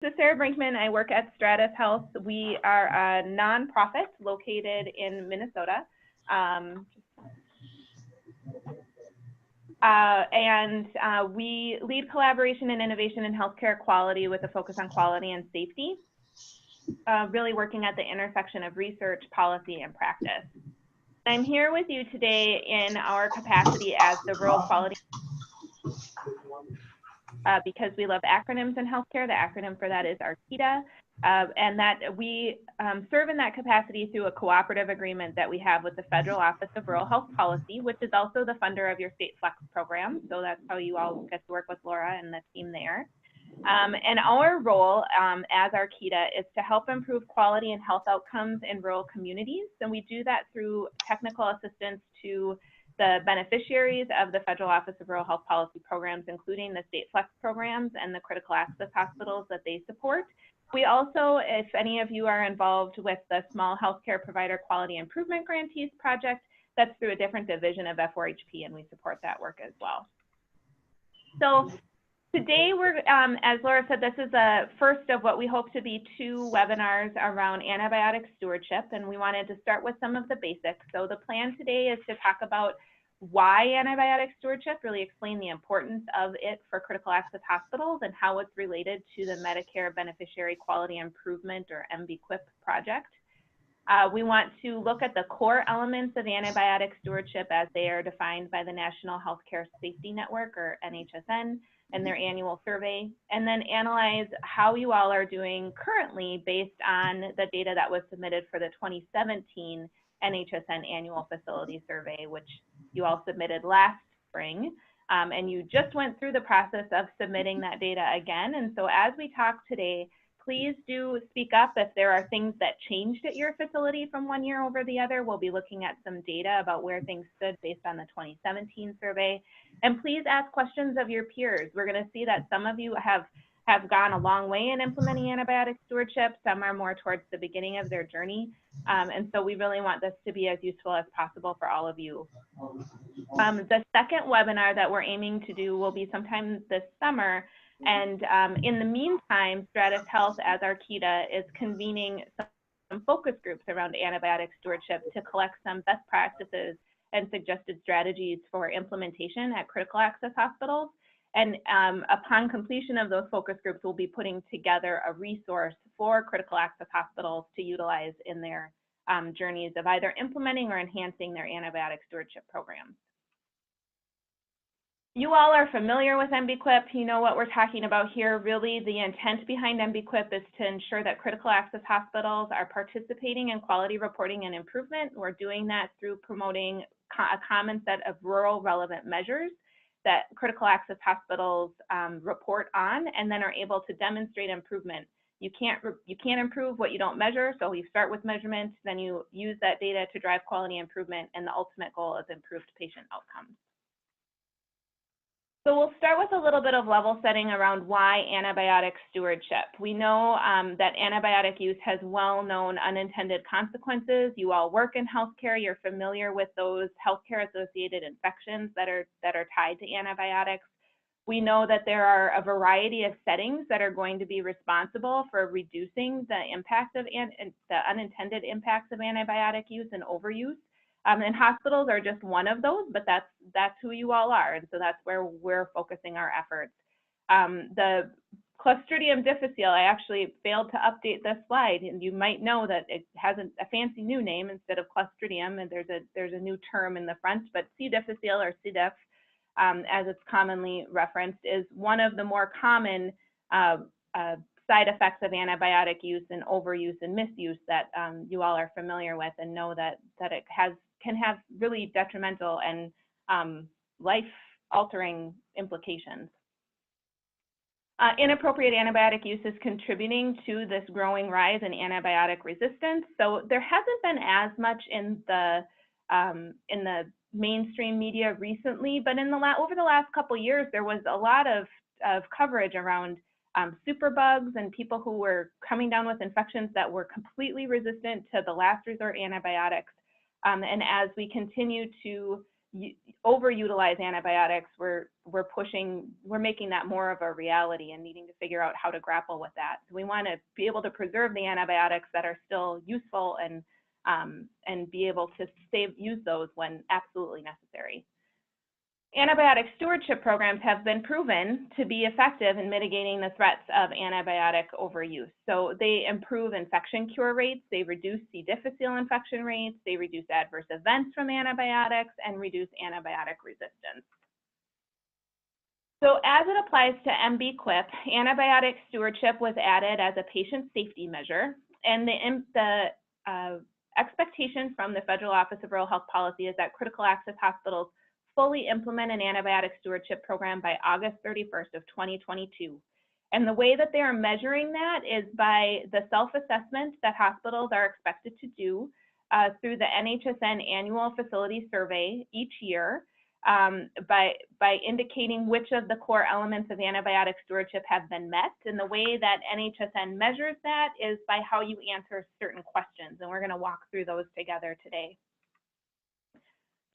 This is Sarah Brinkman. I work at Stratus Health. We are a nonprofit located in Minnesota. We lead collaboration and innovation in healthcare quality with a focus on quality and safety, really working at the intersection of research, policy, and practice. I'm here with you today in our capacity as the Rural Quality because we love acronyms in healthcare. The acronym for that is ARQITA, and that we serve in that capacity through a cooperative agreement that we have with the Federal Office of Rural Health Policy, which is also the funder of your state flex program. So that's how you all get to work with Laura and the team there. And our role as ARQITA is to help improve quality and health outcomes in rural communities. And we do that through technical assistance to the beneficiaries of the Federal Office of Rural Health Policy programs, including the state flex programs and the critical access hospitals that they support. We also, if any of you are involved with the Small Healthcare Provider Quality Improvement Grantees Project, that's through a different division of F4HP, and we support that work as well. So today we're, as Laura said, this is the first of what we hope to be 2 webinars around antibiotic stewardship, and we wanted to start with some of the basics. So the plan today is to talk about why antibiotic stewardship, really explain the importance of it for critical access hospitals and how it's related to the Medicare Beneficiary Quality Improvement, or MBQIP project. We want to look at the core elements of antibiotic stewardship as they are defined by the National Healthcare Safety Network, or NHSN, and their annual survey, and then analyze how you all are doing currently based on the data that was submitted for the 2017 NHSN annual facility survey, which you all submitted last spring. And you just went through the process of submitting that data again. And so as we talk today, please do speak up if there are things that changed at your facility from one year over the other. We'll be looking at some data about where things stood based on the 2017 survey. And please ask questions of your peers. We're going to see that some of you have gone a long way in implementing antibiotic stewardship. Some are more towards the beginning of their journey. And so we really want this to be as useful as possible for all of you. The second webinar that we're aiming to do will be sometime this summer. And in the meantime, Stratus Health, as ARQITA, is convening some focus groups around antibiotic stewardship to collect some best practices and suggested strategies for implementation at critical access hospitals. And upon completion of those focus groups, we'll be putting together a resource for critical access hospitals to utilize in their journeys of either implementing or enhancing their antibiotic stewardship programs. You all are familiar with MBQIP. You know what we're talking about here. Really, the intent behind MBQIP is to ensure that critical access hospitals are participating in quality reporting and improvement. We're doing that through promoting a common set of rural relevant measures that critical access hospitals report on, and then are able to demonstrate improvement. You can't improve what you don't measure, so you start with measurement, then you use that data to drive quality improvement, and the ultimate goal is improved patient outcomes. So we'll start with a little bit of level setting around why antibiotic stewardship. We know that antibiotic use has well-known unintended consequences. You all work in healthcare. You're familiar with those healthcare-associated infections that are tied to antibiotics. We know that there are a variety of settings that are going to be responsible for reducing the impact of the unintended impacts of antibiotic use and overuse. And hospitals are just one of those, but that's who you all are, and so that's where we're focusing our efforts. The Clostridium difficile, I actually failed to update this slide, and you might know that it has a fancy new name instead of Clostridium, and there's a new term in the front, but C. difficile, or C. diff, as it's commonly referenced, is one of the more common side effects of antibiotic use and overuse and misuse that you all are familiar with and know that it can have really detrimental and life-altering implications. Inappropriate antibiotic use is contributing to this growing rise in antibiotic resistance. So there hasn't been as much in the mainstream media recently, but over the last couple of years, there was a lot of coverage around superbugs and people who were coming down with infections that were completely resistant to the last resort antibiotics. And as we continue to overutilize antibiotics, we're making that more of a reality and needing to figure out how to grapple with that. So we want to be able to preserve the antibiotics that are still useful and be able to use those when absolutely necessary. Antibiotic stewardship programs have been proven to be effective in mitigating the threats of antibiotic overuse. So they improve infection cure rates, they reduce C. difficile infection rates, they reduce adverse events from antibiotics, and reduce antibiotic resistance. So as it applies to MBQIP, antibiotic stewardship was added as a patient safety measure, and the expectation from the Federal Office of Rural Health Policy is that critical access hospitals fully implement an antibiotic stewardship program by August 31st of 2022. And the way that they are measuring that is by the self-assessment that hospitals are expected to do through the NHSN annual facility survey each year, by indicating which of the core elements of antibiotic stewardship have been met. And the way that NHSN measures that is by how you answer certain questions. And we're going to walk through those together today.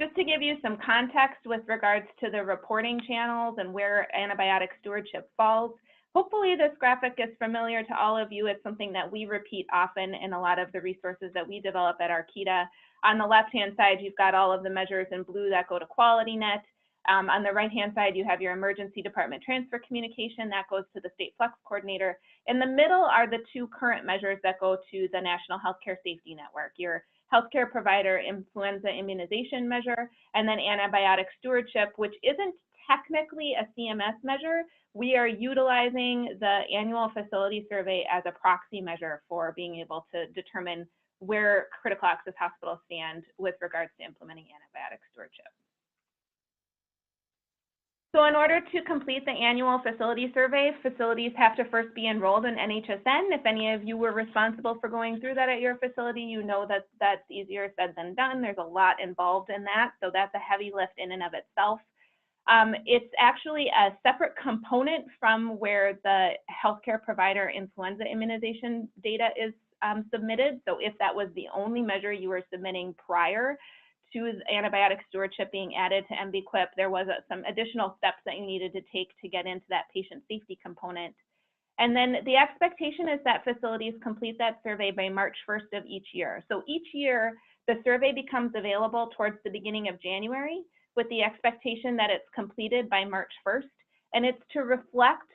Just to give you some context with regards to the reporting channels and where antibiotic stewardship falls, hopefully this graphic is familiar to all of you. It's something that we repeat often in a lot of the resources that we develop at Arkita. On the left-hand side, you've got all of the measures in blue that go to QualityNet. On the right-hand side, you have your emergency department transfer communication that goes to the state flex coordinator. In the middle are the two current measures that go to the National Healthcare Safety Network, your healthcare provider influenza immunization measure, and then antibiotic stewardship, which isn't technically a CMS measure. We are utilizing the annual facility survey as a proxy measure for being able to determine where critical access hospitals stand with regards to implementing antibiotic stewardship. So in order to complete the annual facility survey, facilities have to first be enrolled in NHSN. If any of you were responsible for going through that at your facility, you know that that's easier said than done. There's a lot involved in that, so that's a heavy lift in and of itself. It's actually a separate component from where the healthcare provider influenza immunization data is submitted. So if that was the only measure you were submitting prior to antibiotic stewardship being added to MBQIP, there was some additional steps that you needed to take to get into that patient safety component. And then the expectation is that facilities complete that survey by March 1st of each year. So each year, the survey becomes available towards the beginning of January with the expectation that it's completed by March 1st, and it's to reflect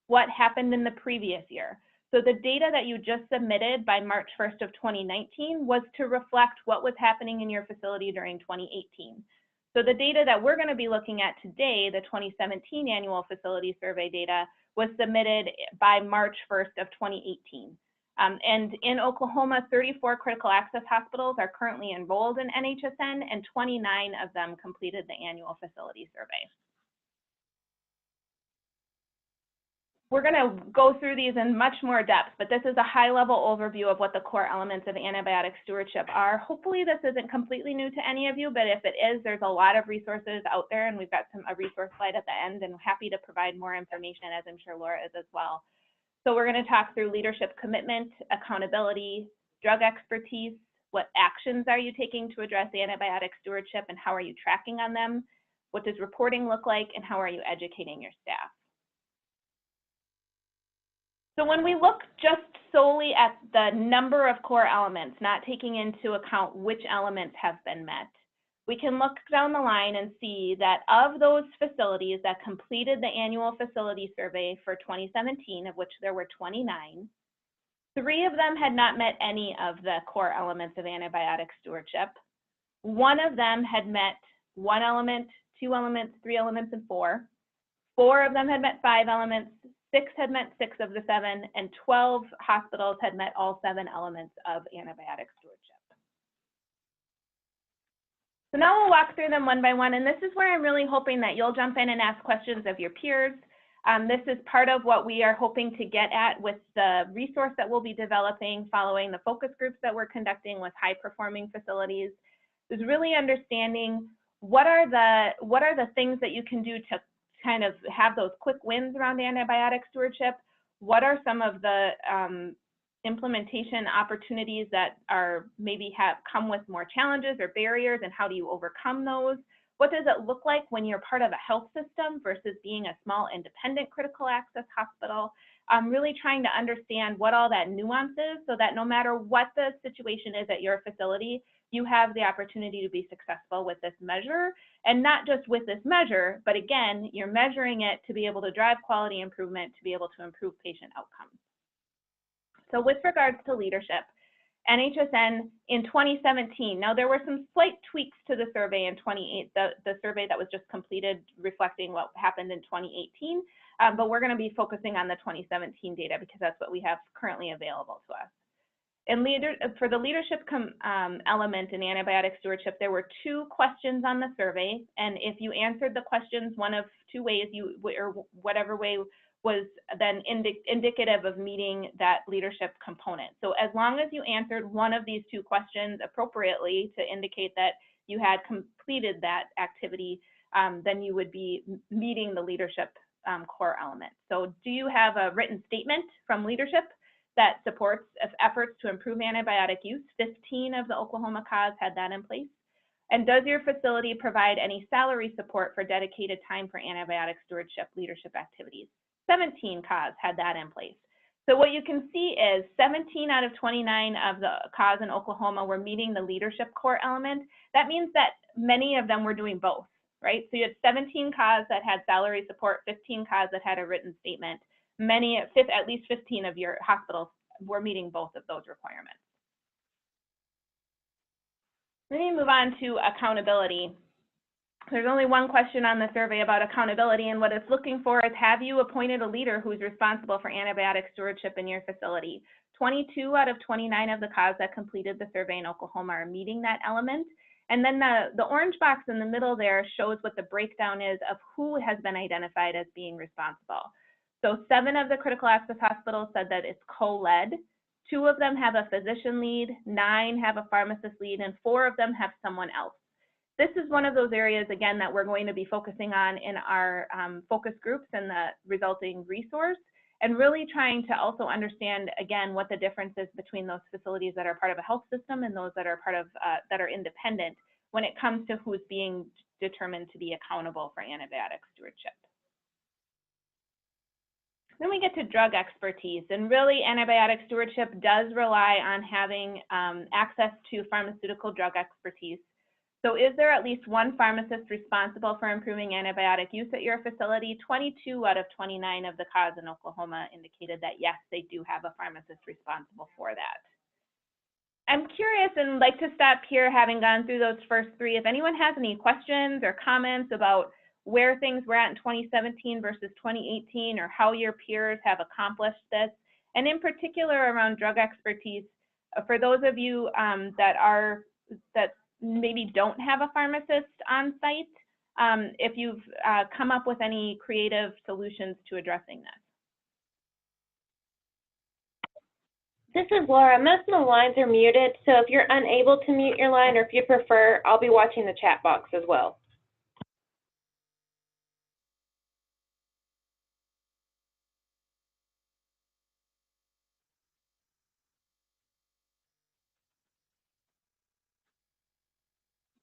what happened in the previous year. So the data that you just submitted by March 1st of 2019 was to reflect what was happening in your facility during 2018. So the data that we're going to be looking at today, the 2017 annual facility survey data, was submitted by March 1st of 2018. And in Oklahoma, 34 critical access hospitals are currently enrolled in NHSN, and 29 of them completed the annual facility survey. We're going to go through these in much more depth, but this is a high-level overview of what the core elements of antibiotic stewardship are. Hopefully this isn't completely new to any of you, but if it is, there's a lot of resources out there, and we've got a resource slide at the end, and I'm happy to provide more information, as I'm sure Laura is as well. So we're going to talk through leadership commitment, accountability, drug expertise, what actions are you taking to address antibiotic stewardship, and how are you tracking on them? What does reporting look like, and how are you educating your staff? So when we look just solely at the number of core elements, not taking into account which elements have been met, we can look down the line and see that of those facilities that completed the annual facility survey for 2017, of which there were 29, 3 of them had not met any of the core elements of antibiotic stewardship. 1 of them had met 1 element, 2 elements, 3 elements, and 4. 4 of them had met 5 elements. 6 had met 6 of the 7, and 12 hospitals had met all 7 elements of antibiotic stewardship. So now we'll walk through them one by one, and this is where I'm really hoping that you'll jump in and ask questions of your peers. This is part of what we are hoping to get at with the resource that we'll be developing following the focus groups that we're conducting with high-performing facilities. Is really understanding what are the things that you can do to kind of have those quick wins around antibiotic stewardship. What are some of the implementation opportunities that are maybe have come with more challenges or barriers, and how do you overcome those? what does it look like when you're part of a health system versus being a small independent critical access hospital. Really trying to understand what all that nuance is so that no matter what the situation is at your facility, you have the opportunity to be successful with this measure, and not just with this measure, but again, you're measuring it to be able to drive quality improvement, to be able to improve patient outcomes. So with regards to leadership, NHSN in 2017, now there were some slight tweaks to the survey in the survey that was just completed reflecting what happened in 2018, but we're going to be focusing on the 2017 data because that's what we have currently available to us. For the leadership element in antibiotic stewardship, there were 2 questions on the survey, and if you answered the questions one of 2 ways, or whatever way was then indicative of meeting that leadership component. So as long as you answered one of these 2 questions appropriately to indicate that you had completed that activity, then you would be meeting the leadership core element. So do you have a written statement from leadership that supports efforts to improve antibiotic use? 15 of the Oklahoma CAHs had that in place. And does your facility provide any salary support for dedicated time for antibiotic stewardship leadership activities? 17 CAHs had that in place. So what you can see is 17 out of 29 of the CAHs in Oklahoma were meeting the leadership core element. That means that many of them were doing both, right? So you had 17 CAHs that had salary support, 15 CAHs that had a written statement. At least 15 of your hospitals were meeting both of those requirements. Let me move on to accountability. There's only one question on the survey about accountability, and what it's looking for is, have you appointed a leader who's responsible for antibiotic stewardship in your facility? 22 out of 29 of the CAHs that completed the survey in Oklahoma are meeting that element. And then the orange box in the middle there shows what the breakdown is of who has been identified as being responsible. So 7 of the critical access hospitals said that it's co-led. 2 of them have a physician lead, 9 have a pharmacist lead, and 4 of them have someone else. This is one of those areas, again, that we're going to be focusing on in our focus groups and the resulting resource, and really trying to also understand, again, what the difference is between those facilities that are part of a health system and those that are part of that are independent when it comes to who's being determined to be accountable for antibiotic stewardship. Then we get to drug expertise, and really antibiotic stewardship does rely on having access to pharmaceutical drug expertise. So is there at least one pharmacist responsible for improving antibiotic use at your facility? 22 out of 29 of the CAHs in Oklahoma indicated that yes, they do have a pharmacist responsible for that. I'm curious and like to stop here, having gone through those first 3, if anyone has any questions or comments about where things were at in 2017 versus 2018, or how your peers have accomplished this, and in particular around drug expertise, for those of you that maybe don't have a pharmacist on site, if you've come up with any creative solutions to addressing this. This is Laura. Most of the lines are muted, so if you're unable to mute your line, or if you prefer, I'll be watching the chat box as well.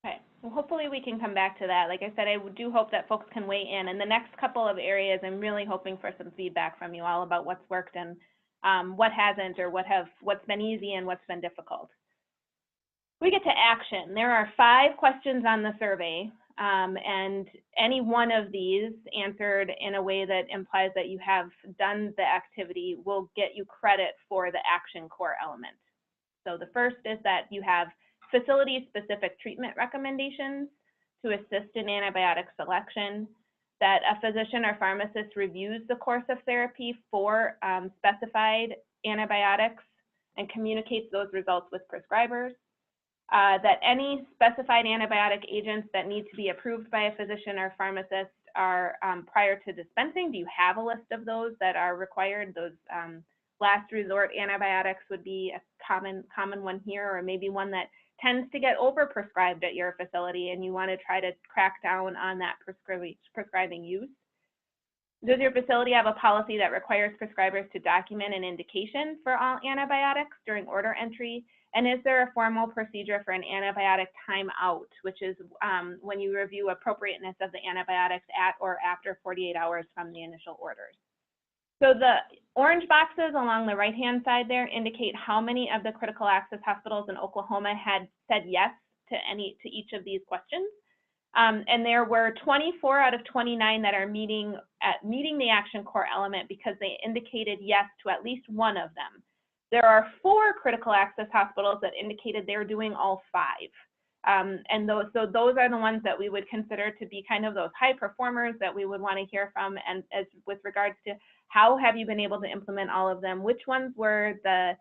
Okay, well, hopefully we can come back to that. Like I said, I do hope that folks can weigh in. In the next couple of areas, I'm really hoping for some feedback from you all about what's worked and what hasn't, or what's been easy and what's been difficult. We get to action. There are 5 questions on the survey, and any one of these answered in a way that implies that you have done the activity will get you credit for the action core element. So the first is that you have facility-specific treatment recommendations to assist in antibiotic selection, that a physician or pharmacist reviews the course of therapy for specified antibiotics and communicates those results with prescribers, that any specified antibiotic agents that need to be approved by a physician or pharmacist are prior to dispensing. Do you have a list of those that are required? Those last resort antibiotics would be a common one here, or maybe one that tends to get overprescribed at your facility and you want to try to crack down on that prescribing use. Does your facility have a policy that requires prescribers to document an indication for all antibiotics during order entry? And is there a formal procedure for an antibiotic timeout, which is when you review appropriateness of the antibiotics at or after 48 hours from the initial orders? So the orange boxes along the right-hand side there indicate how many of the critical access hospitals in Oklahoma had said yes to each of these questions. And there were 24 out of 29 that are meeting the action core element because they indicated yes to at least one of them. There are 4 critical access hospitals that indicated they're doing all 5. And those are the ones that we would consider to be kind of those high performers that we would want to hear from. And as with regards to how have you been able to implement all of them, which ones were the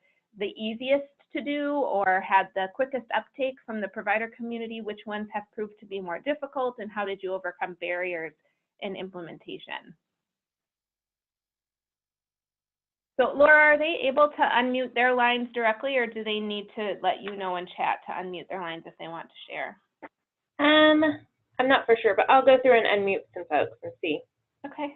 easiest to do or had the quickest uptake from the provider community, which ones have proved to be more difficult, and how did you overcome barriers in implementation? So Laura, are they able to unmute their lines directly, or do they need to let you know in chat to unmute their lines if they want to share? I'm not for sure, but I'll go through and unmute some folks and see. Okay.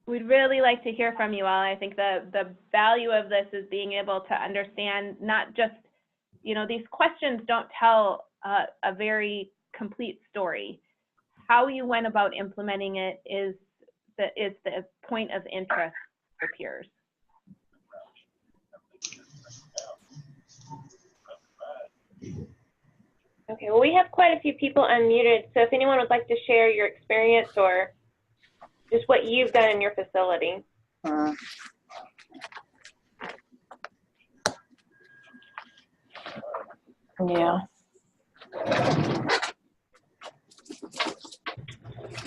We'd really like to hear from you all. I think the value of this is being able to understand not just, these questions don't tell a very complete story. How you went about implementing it is the point of interest for peers. Okay, well, we have quite a few people unmuted, so if anyone would like to share your experience or just what you've done in your facility. Yeah.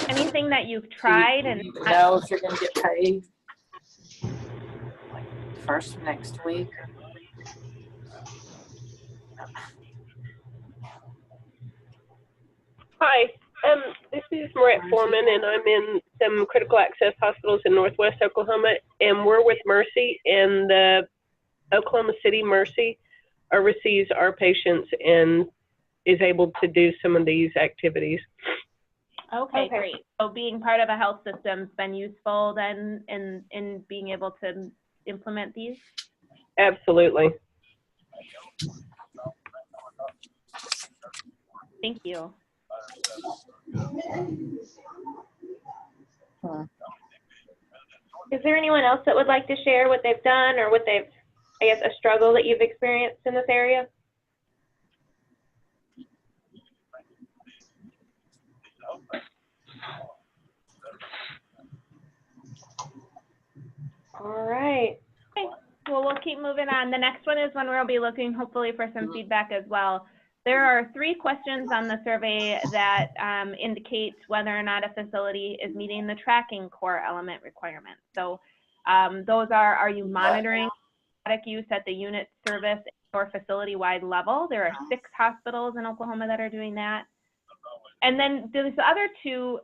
Anything that you've tried Do and you know if you're going to get paid like first of next week? Hi, this is Marette Foreman, and I'm in some critical access hospitals in Northwest Oklahoma, and we're with Mercy, and the Oklahoma City Mercy receives our patients and is able to do some of these activities. Okay, great. So being part of a health system's been useful then in being able to implement these? Absolutely. Thank you. Is there anyone else that would like to share what they've done or what they've, I guess, a struggle that you've experienced in this area? All right. Okay, well, we'll keep moving on. The next one is one where we'll be looking hopefully for some feedback as well. There are 3 questions on the survey that indicate whether or not a facility is meeting the tracking core element requirements. So those are you monitoring antibiotic use at the unit, service, or facility-wide level? There are 6 hospitals in Oklahoma that are doing that. And then the other 2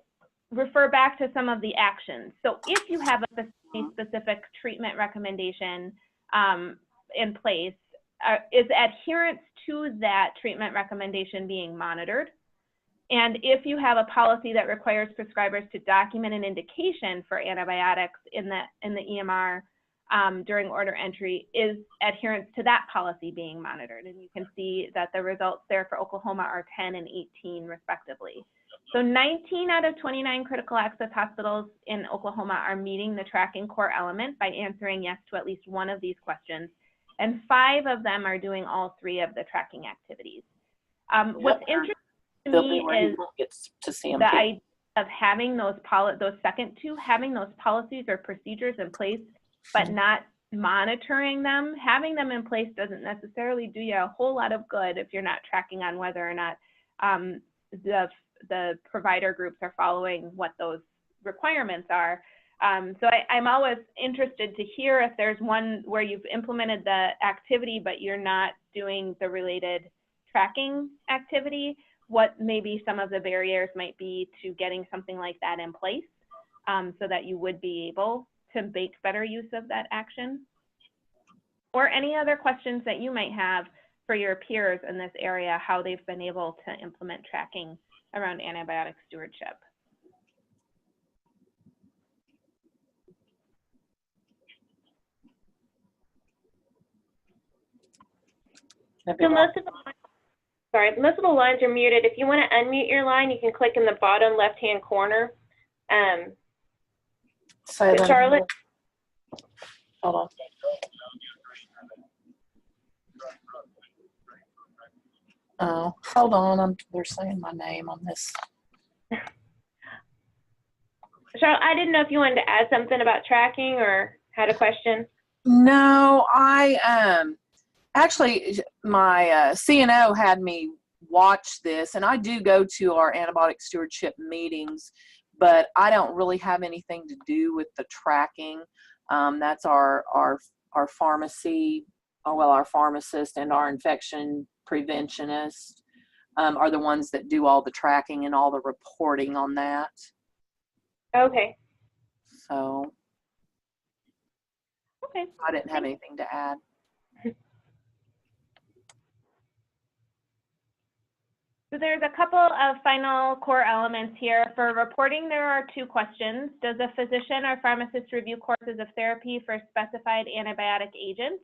refer back to some of the actions. So if you have a facility-specific treatment recommendation in place, is adherence to that treatment recommendation being monitored? And if you have a policy that requires prescribers to document an indication for antibiotics in the EMR during order entry, is adherence to that policy being monitored? And you can see that the results there for Oklahoma are 10 and 18 respectively. So 19 out of 29 critical access hospitals in Oklahoma are meeting the tracking core element by answering yes to at least one of these questions. And 5 of them are doing all 3 of the tracking activities. What's interesting to me is the idea of having those second 2, having those policies or procedures in place, but not monitoring them. Having them in place doesn't necessarily do you a whole lot of good if you're not tracking on whether or not the provider groups are following what those requirements are. So I'm always interested to hear if there's one where you've implemented the activity, but you're not doing the related tracking activity, what maybe some of the barriers might be to getting something like that in place so that you would be able to make better use of that action. Or any other questions that you might have for your peers in this area how they've been able to implement tracking around antibiotic stewardship. So most of the lines are muted. If you want to unmute your line, you can click in the bottom left-hand corner. So Charlotte? Hold on. Oh, hold on. They're saying my name on this. Charlotte, I didn't know if you wanted to add something about tracking or had a question. No, actually, my CNO had me watch this, and I do go to our antibiotic stewardship meetings, but I don't really have anything to do with the tracking. That's our pharmacy, our pharmacist and our infection preventionist are the ones that do all the tracking and all the reporting on that. Okay. So, Okay. I didn't have anything to add. So there's a couple of final core elements here. For reporting, there are 2 questions. Does a physician or pharmacist review courses of therapy for specified antibiotic agents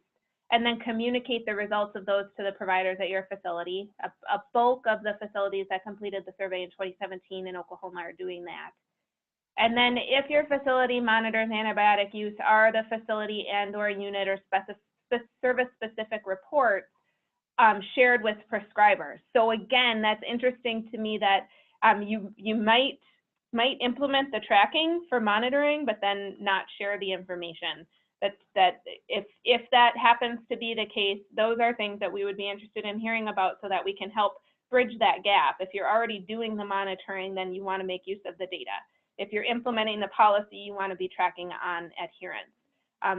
and then communicate the results of those to the providers at your facility? A bulk of the facilities that completed the survey in 2017 in Oklahoma are doing that. And then if your facility monitors antibiotic use, are the facility and/or unit or service-specific reports shared with prescribers? So again, that's interesting to me that you might implement the tracking for monitoring, but then not share the information. That if that happens to be the case, those are things that we would be interested in hearing about so that we can help bridge that gap. If you're already doing the monitoring, then you want to make use of the data. If you're implementing the policy, you want to be tracking on adherence.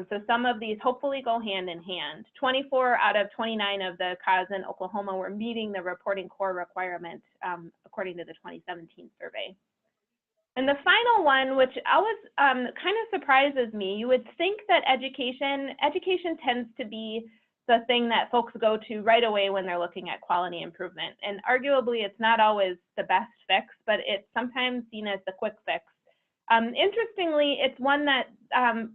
So some of these hopefully go hand in hand. 24 out of 29 of the CAUSE in Oklahoma were meeting the reporting core requirement according to the 2017 survey. And the final one, which always kind of surprises me, you would think that education tends to be the thing that folks go to right away when they're looking at quality improvement. And arguably, it's not always the best fix, but it's sometimes seen as the quick fix. Interestingly, it's one that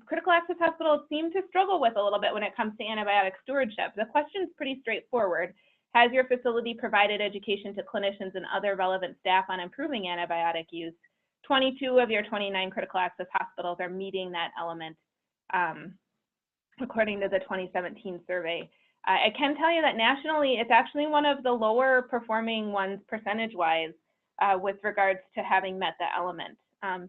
critical access hospitals seem to struggle with a little bit when it comes to antibiotic stewardship. The question's pretty straightforward. Has your facility provided education to clinicians and other relevant staff on improving antibiotic use? 22 of your 29 critical access hospitals are meeting that element according to the 2017 survey. I can tell you that nationally, it's actually one of the lower performing ones percentage-wise with regards to having met the element.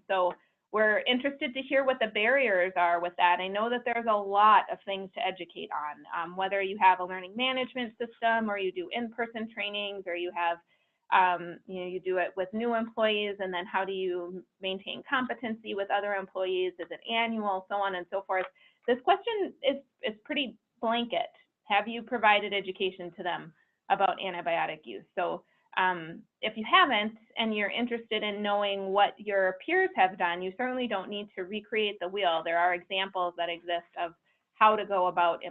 So we're interested to hear what the barriers are with that. I know that there's a lot of things to educate on, whether you have a learning management system or you do in-person trainings or you have, you do it with new employees, and then how do you maintain competency with other employees? Is it annual, so on and so forth? This question is pretty blanket. Have you provided education to them about antibiotic use? So if you haven't and you're interested in knowing what your peers have done, you certainly don't need to recreate the wheel. There are examples that exist of how to go about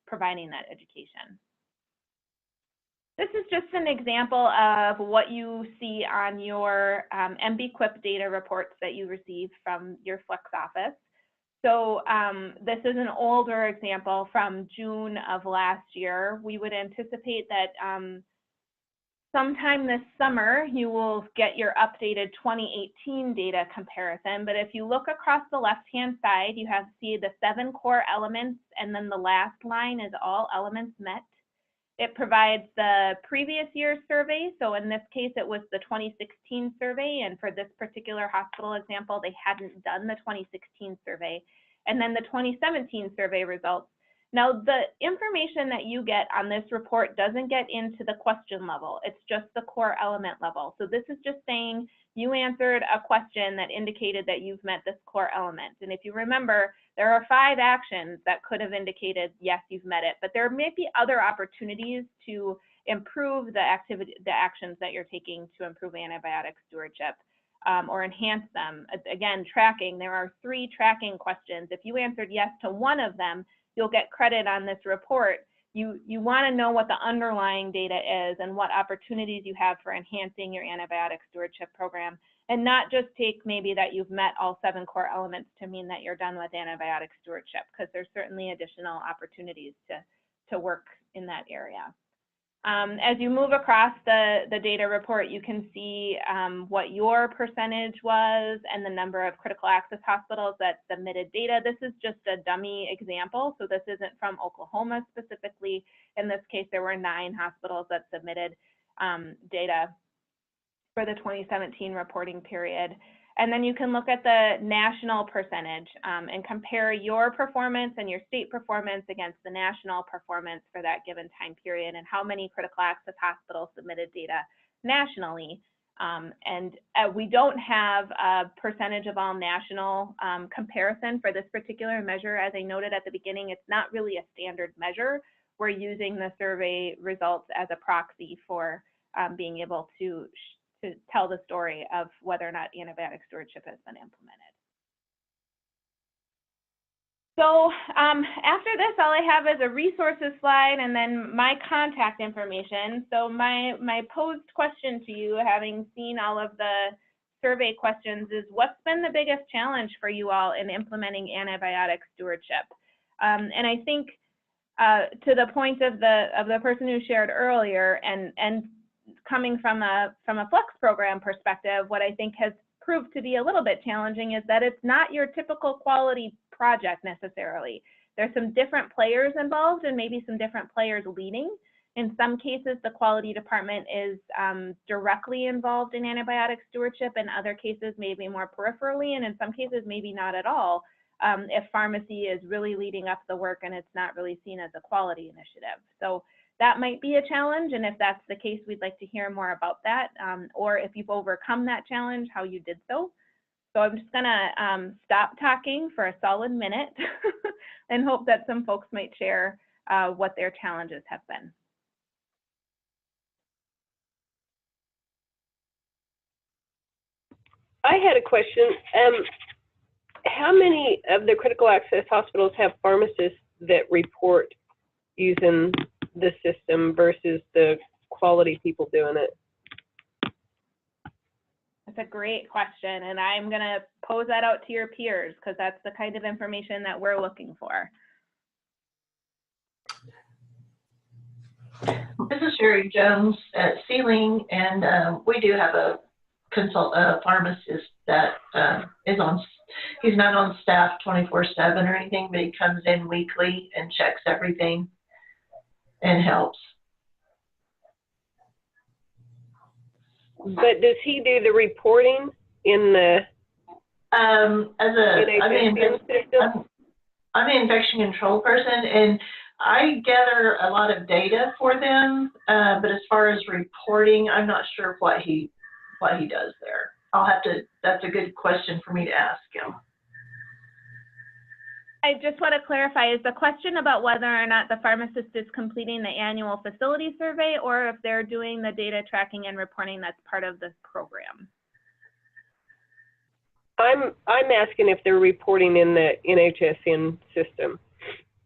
providing that education. This is just an example of what you see on your MBQIP data reports that you receive from your Flex office. So this is an older example from June of last year. We would anticipate that sometime this summer, you will get your updated 2018 data comparison. But if you look across the left-hand side, you see the 7 core elements, and then the last line is all elements met. It provides the previous year's survey. So in this case, it was the 2016 survey. And for this particular hospital example, they hadn't done the 2016 survey. And then the 2017 survey results. Now, the information that you get on this report doesn't get into the question level. It's just the core element level. So this is just saying you answered a question that indicated that you've met this core element. And if you remember, there are 5 actions that could have indicated, yes, you've met it. But there may be other opportunities to improve the actions that you're taking to improve antibiotic stewardship or enhance them. Again, tracking, there are 3 tracking questions. If you answered yes to one of them, you'll get credit on this report you want to know what the underlying data is and what opportunities you have for enhancing your antibiotic stewardship program, and not just take maybe that you've met all 7 core elements to mean that you're done with antibiotic stewardship, because there's certainly additional opportunities to work in that area. As you move across the data report, you can see what your percentage was and the number of critical access hospitals that submitted data. This is just a dummy example, so this isn't from Oklahoma specifically. In this case, there were 9 hospitals that submitted data for the 2017 reporting period. And then you can look at the national percentage and compare your performance and your state performance against the national performance for that given time period, and how many critical access hospitals submitted data nationally. We don't have a percentage of all national comparison for this particular measure. As I noted at the beginning, it's not really a standard measure. We're using the survey results as a proxy for being able to tell the story of whether or not antibiotic stewardship has been implemented. So after this, all I have is a resources slide and then my contact information. So my posed question to you, having seen all of the survey questions, is what's been the biggest challenge for you all in implementing antibiotic stewardship? And I think to the point of the person who shared earlier, and coming from a Flex program perspective, what I think has proved to be a little bit challenging is that it's not your typical quality project necessarily. There's some different players involved and maybe some different players leading. In some cases, the quality department is directly involved in antibiotic stewardship. In other cases, maybe more peripherally, and in some cases, maybe not at all, if pharmacy is really leading up the work and it's not really seen as a quality initiative. So that might be a challenge, and if that's the case, we'd like to hear more about that, or if you've overcome that challenge, how you did so. So I'm just gonna stop talking for a solid minute and hope that some folks might share what their challenges have been. I had a question. How many of the critical access hospitals have pharmacists that report using the system versus the quality people doing it? That's a great question, and I'm going to pose that out to your peers because that's the kind of information that we're looking for. This is Sherry Jones at Sealing, and we do have a pharmacist that is on. He's not on staff 24/7 or anything, but he comes in weekly and checks everything and helps. But does he do the reporting in the I'm an infection control person, and I gather a lot of data for them. But as far as reporting, I'm not sure what he does there. I'll have to. That's a good question for me to ask him. I just want to clarify, is the question about whether or not the pharmacist is completing the annual facility survey, or if they're doing the data tracking and reporting that's part of this program? I'm asking if they're reporting in the NHSN system.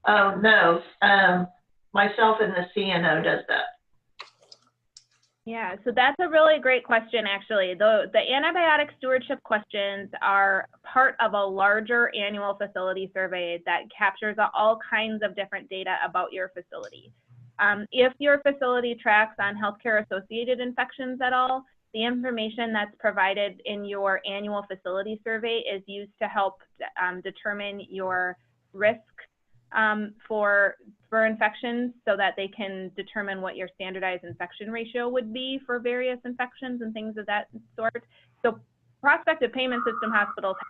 Oh, no. Myself and the CNO does that. Yeah, so that's a really great question, actually. The antibiotic stewardship questions are part of a larger annual facility survey that captures all kinds of different data about your facility. If your facility tracks on healthcare-associated infections at all, the information that's provided in your annual facility survey is used to help determine your risk for infections, so that they can determine what your standardized infection ratio would be for various infections and things of that sort. So prospective payment system hospitals have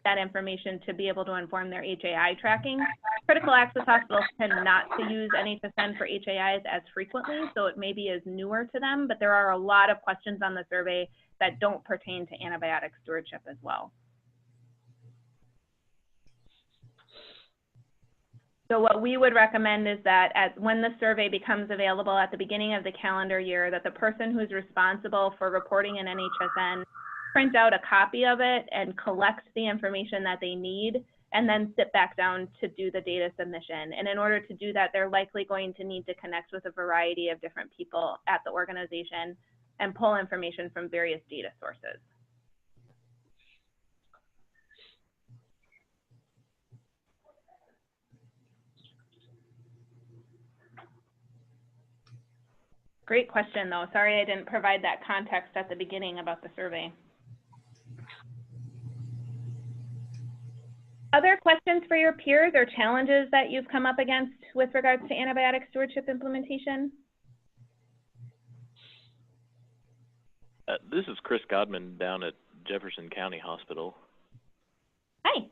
that information to be able to inform their HAI tracking. Critical access hospitals tend not to use NHSN for HAIs as frequently, so it maybe is newer to them, but there are a lot of questions on the survey that don't pertain to antibiotic stewardship as well. So what we would recommend is that when the survey becomes available at the beginning of the calendar year, that the person who's responsible for reporting in NHSN print out a copy of it and collect the information that they need and then sit back down to do the data submission. And in order to do that, they're likely going to need to connect with a variety of different people at the organization and pull information from various data sources. Great question, though. Sorry I didn't provide that context at the beginning about the survey. Other questions for your peers or challenges that you've come up against with regards to antibiotic stewardship implementation? This is Chris Godman down at Jefferson County Hospital. Hi.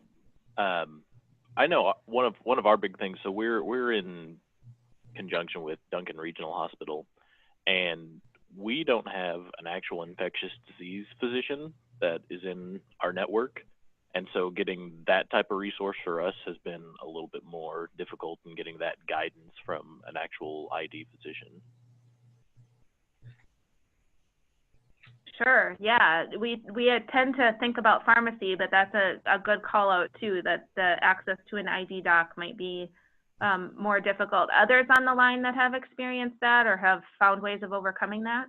I know one of our big things. So we're in conjunction with Duncan Regional Hospital, and we don't have an actual infectious disease physician that is in our network. And so getting that type of resource for us has been a little bit more difficult in getting that guidance from an actual ID physician. Sure, yeah. We tend to think about pharmacy, but that's a good call out too, that the access to an ID doc might be more difficult. Others on the line that have experienced that or have found ways of overcoming that?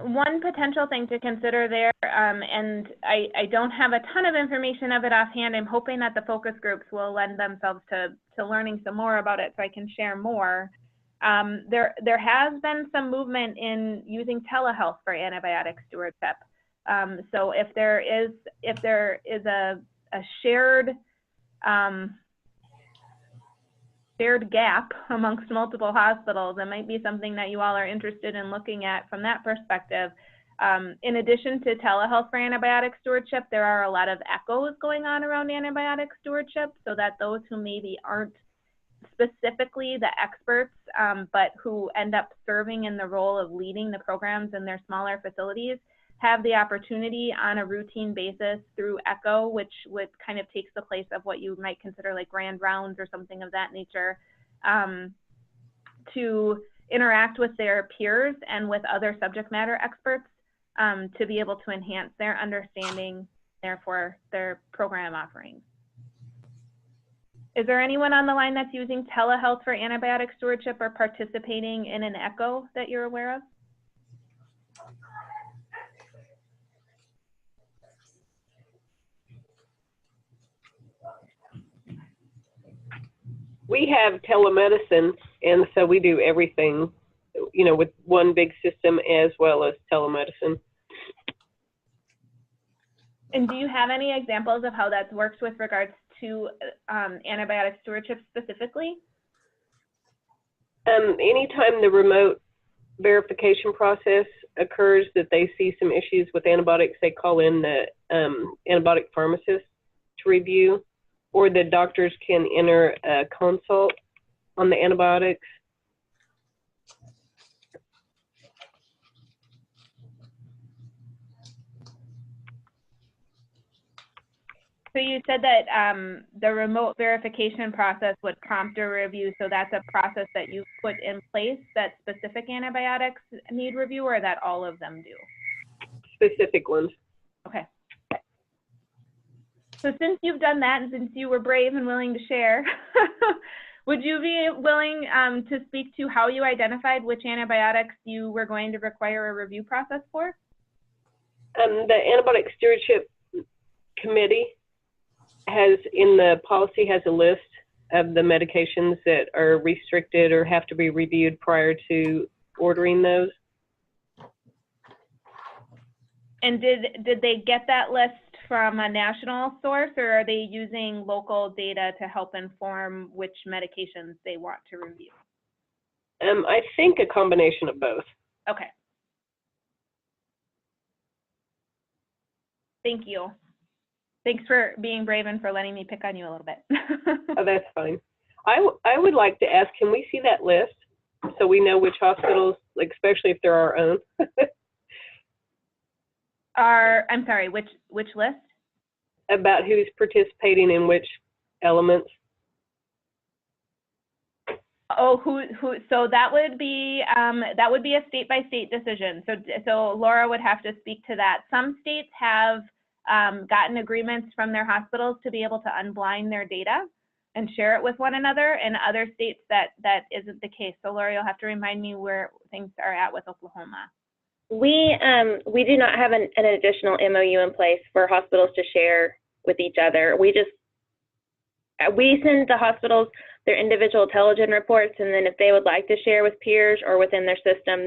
One potential thing to consider there, and I don't have a ton of information of it offhand. I'm hoping that the focus groups will lend themselves to learning some more about it so I can share more. There has been some movement in using telehealth for antibiotic stewardship. So if there is a shared gap amongst multiple hospitals, it might be something that you all are interested in looking at from that perspective. In addition to telehealth for antibiotic stewardship, there are a lot of echoes going on around antibiotic stewardship, so that those who maybe aren't specifically the experts, but who end up serving in the role of leading the programs in their smaller facilities, have the opportunity on a routine basis through ECHO, which would kind of takes the place of what you might consider like grand rounds or something of that nature, to interact with their peers and with other subject matter experts to be able to enhance their understanding, therefore their program offerings. Is there anyone on the line that's using telehealth for antibiotic stewardship or participating in an ECHO that you're aware of? We have telemedicine, and so we do everything, you know, with one big system as well as telemedicine. And do you have any examples of how that works with regards to antibiotic stewardship specifically? Anytime the remote verification process occurs that they see some issues with antibiotics, they call in the antibiotic pharmacist to review, or the doctors can enter a consult on the antibiotics. So you said that the remote verification process would prompt a review, so that's a process that you put in place that specific antibiotics need review, or that all of them do? Specific ones. Okay. So since you've done that, and since you were brave and willing to share, would you be willing to speak to how you identified which antibiotics you were going to require a review process for? The Antibiotic Stewardship Committee has, in the policy, has a list of the medications that are restricted or have to be reviewed prior to ordering those. And did they get that list from a national source, or are they using local data to help inform which medications they want to review? I think a combination of both. Okay. Thank you. Thanks for being brave and for letting me pick on you a little bit. Oh, that's fine. I would like to ask, can we see that list so we know which hospitals, like especially if they're our own? I'm sorry, which list? About who's participating in which elements. Oh, so that would be a state by state decision. So Laura would have to speak to that. Some states have gotten agreements from their hospitals to be able to unblind their data and share it with one another. And other states that isn't the case. So Laura, you'll have to remind me where things are at with Oklahoma. We do not have an additional MOU in place for hospitals to share with each other. We send the hospitals their individual telegen reports, and then if they would like to share with peers or within their system,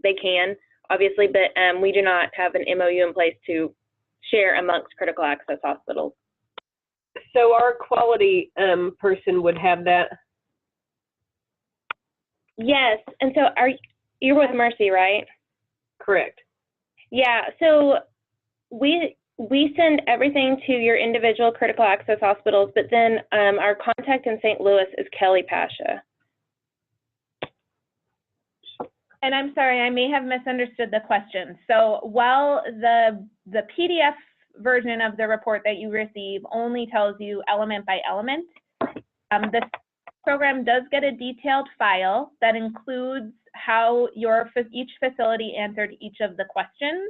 they can, obviously, but we do not have an MOU in place to share amongst critical access hospitals. So our quality person would have that? Yes, and so you're with Mercy, right? Correct. Yeah, so we send everything to your individual critical access hospitals, but then our contact in St. Louis is Kelly Pasha. And I'm sorry, I may have misunderstood the question. So while the PDF version of the report that you receive only tells you element by element, the program does get a detailed file that includes how each facility answered each of the questions.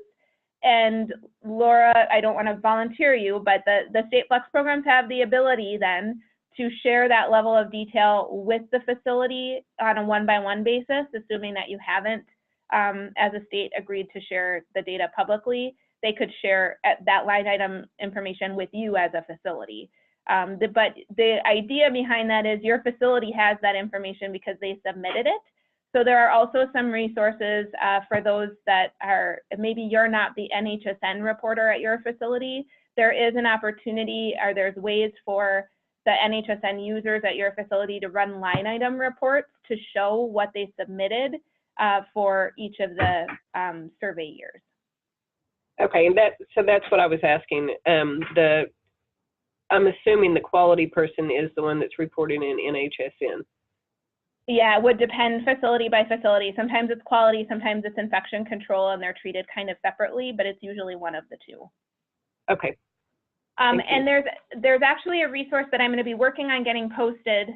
And Laura, I don't want to volunteer you, but the state flex programs have the ability then to share that level of detail with the facility on a one-by-one basis, assuming that you haven't, as a state, agreed to share the data publicly. They could share that line item information with you as a facility. But the idea behind that is your facility has that information because they submitted it. So there are also some resources for those that are, maybe you're not the NHSN reporter at your facility. There is an opportunity, or there's ways for the NHSN users at your facility to run line item reports to show what they submitted for each of the survey years. Okay, and so that's what I was asking. I'm assuming the quality person is the one that's reporting in NHSN. Yeah, it would depend facility by facility. Sometimes it's quality, sometimes it's infection control, and they're treated kind of separately, but it's usually one of the two. Okay. And there's actually a resource that I'm going to be working on getting posted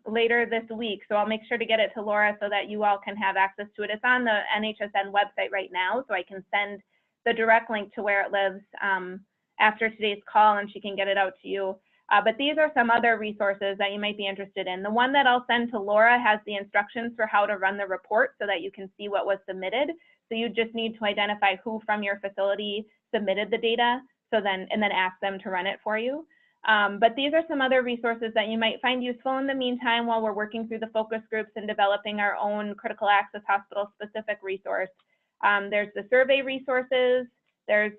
later this week. So I'll make sure to get it to Laura so that you all can have access to it. It's on the NHSN website right now, so I can send the direct link to where it lives after today's call, and she can get it out to you. But these are some other resources that you might be interested in. The one that I'll send to Laura has the instructions for how to run the report so that you can see what was submitted. So you just need to identify who from your facility submitted the data, and then ask them to run it for you. But these are some other resources that you might find useful in the meantime while we're working through the focus groups and developing our own critical access hospital specific resource. There's the survey resources. There's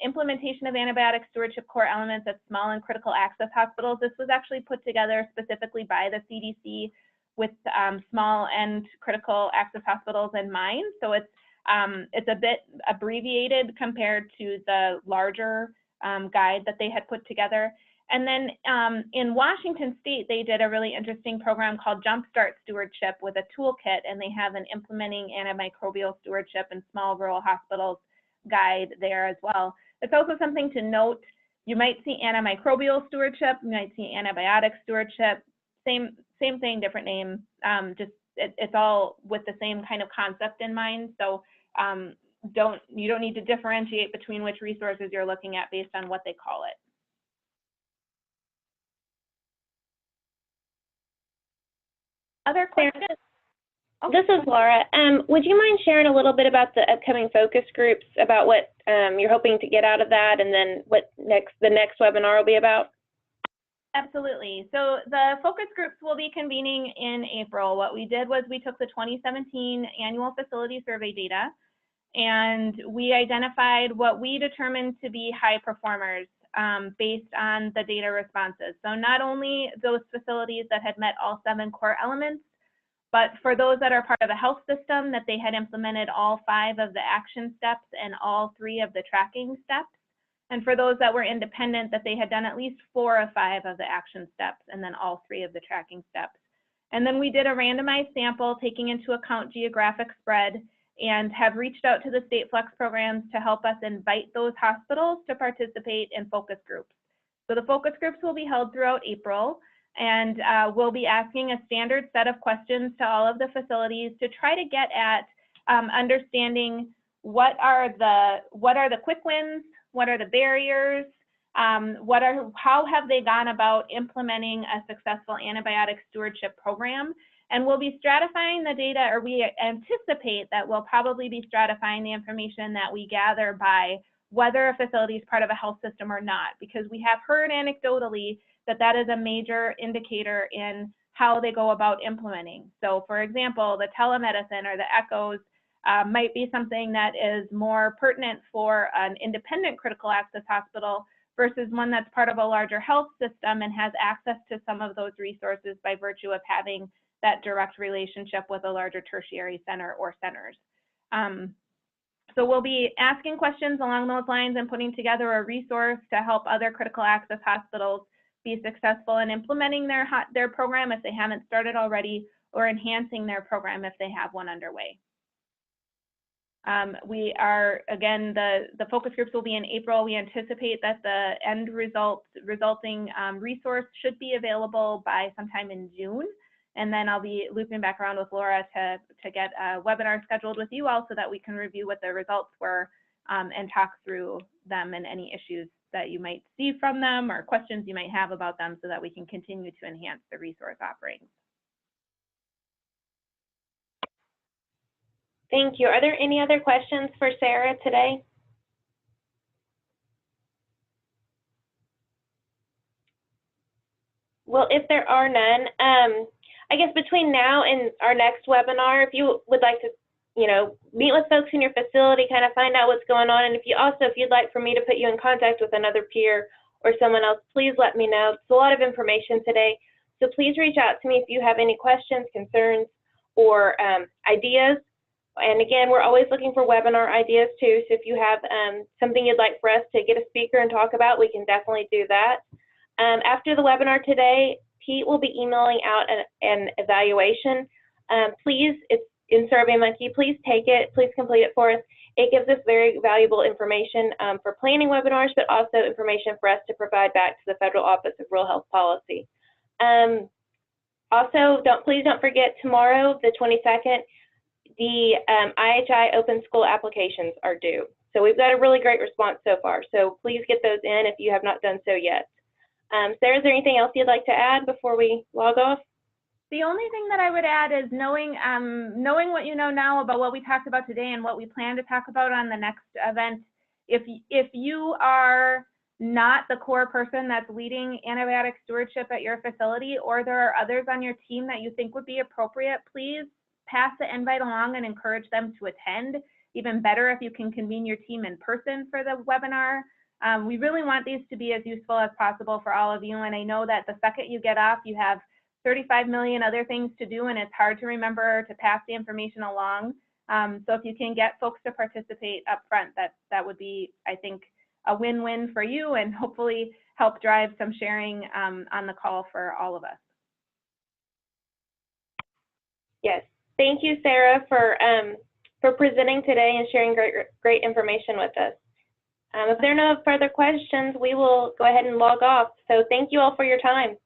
implementation of antibiotic stewardship core elements at small and critical access hospitals. This was actually put together specifically by the CDC with small and critical access hospitals in mind. So it's a bit abbreviated compared to the larger guide that they had put together. And then in Washington State, they did a really interesting program called Jumpstart Stewardship with a toolkit, and they have an implementing antimicrobial stewardship in small rural hospitals guide there as well. It's also something to note. You might see antimicrobial stewardship, you might see antibiotic stewardship, same thing, different name. It's all with the same kind of concept in mind. So you don't need to differentiate between which resources you're looking at based on what they call it. Other questions? This is Laura. Would you mind sharing a little bit about the upcoming focus groups, about what you're hoping to get out of that, and then what the next webinar will be about? Absolutely. So the focus groups will be convening in April. What we did was we took the 2017 annual facility survey data, and we identified what we determined to be high performers based on the data responses. So not only those facilities that had met all 7 core elements, but for those that are part of a health system, that they had implemented all 5 of the action steps and all 3 of the tracking steps, And for those that were independent, that they had done at least 4 of 5 of the action steps and then all 3 of the tracking steps. And then we did a randomized sample taking into account geographic spread and have reached out to the state flex programs to help us invite those hospitals to participate in focus groups. So the focus groups will be held throughout April, and we'll be asking a standard set of questions to all of the facilities to try to get at understanding what are the quick wins, what are the barriers, how have they gone about implementing a successful antibiotic stewardship program. And we'll be stratifying the data, or we anticipate that we'll probably be stratifying the information that we gather by whether a facility is part of a health system or not, because we have heard anecdotally that that is a major indicator in how they go about implementing. So for example, the telemedicine or the echoes might be something that is more pertinent for an independent critical access hospital versus one that's part of a larger health system and has access to some of those resources by virtue of having that direct relationship with a larger tertiary center or centers. So we'll be asking questions along those lines and putting together a resource to help other critical access hospitals be successful in implementing their program if they haven't started already, or enhancing their program if they have one underway. We are, again, the focus groups will be in April. We anticipate that the end resulting resource should be available by sometime in June. And then I'll be looping back around with Laura to get a webinar scheduled with you all so that we can review what the results were and talk through them and any issues that you might see from them or questions you might have about them so that we can continue to enhance the resource offerings. Thank you. Are there any other questions for Sarah today? Well, if there are none, I guess between now and our next webinar, if you would like to, meet with folks in your facility, kind of find out what's going on, and if you'd like for me to put you in contact with another peer or someone else, please let me know. It's a lot of information today, so please reach out to me if you have any questions, concerns, or ideas. And again, we're always looking for webinar ideas too, so if you have something you'd like for us to get a speaker and talk about, we can definitely do that. After the webinar today, Pete will be emailing out an evaluation. Please, it's in SurveyMonkey, please take it, please complete it for us. It gives us very valuable information for planning webinars, but also information for us to provide back to the Federal Office of Rural Health Policy. Also, please don't forget, tomorrow, the 22nd, the IHI open school applications are due. So we've got a really great response so far. So please get those in if you have not done so yet. Sarah, is there anything else you'd like to add before we log off? The only thing that I would add is knowing what you know now about what we talked about today and what we plan to talk about on the next event. If you are not the core person that's leading antibiotic stewardship at your facility, or there are others on your team that you think would be appropriate, please pass the invite along and encourage them to attend. Even better if you can convene your team in person for the webinar. We really want these to be as useful as possible for all of you, and I know that the second you get off, you have 35 million other things to do, and it's hard to remember to pass the information along. So if you can get folks to participate up front, that would be, I think, a win-win for you, and hopefully help drive some sharing on the call for all of us. Yes, thank you, Sarah, for presenting today and sharing great information with us. If there are no further questions, we will go ahead and log off. So thank you all for your time.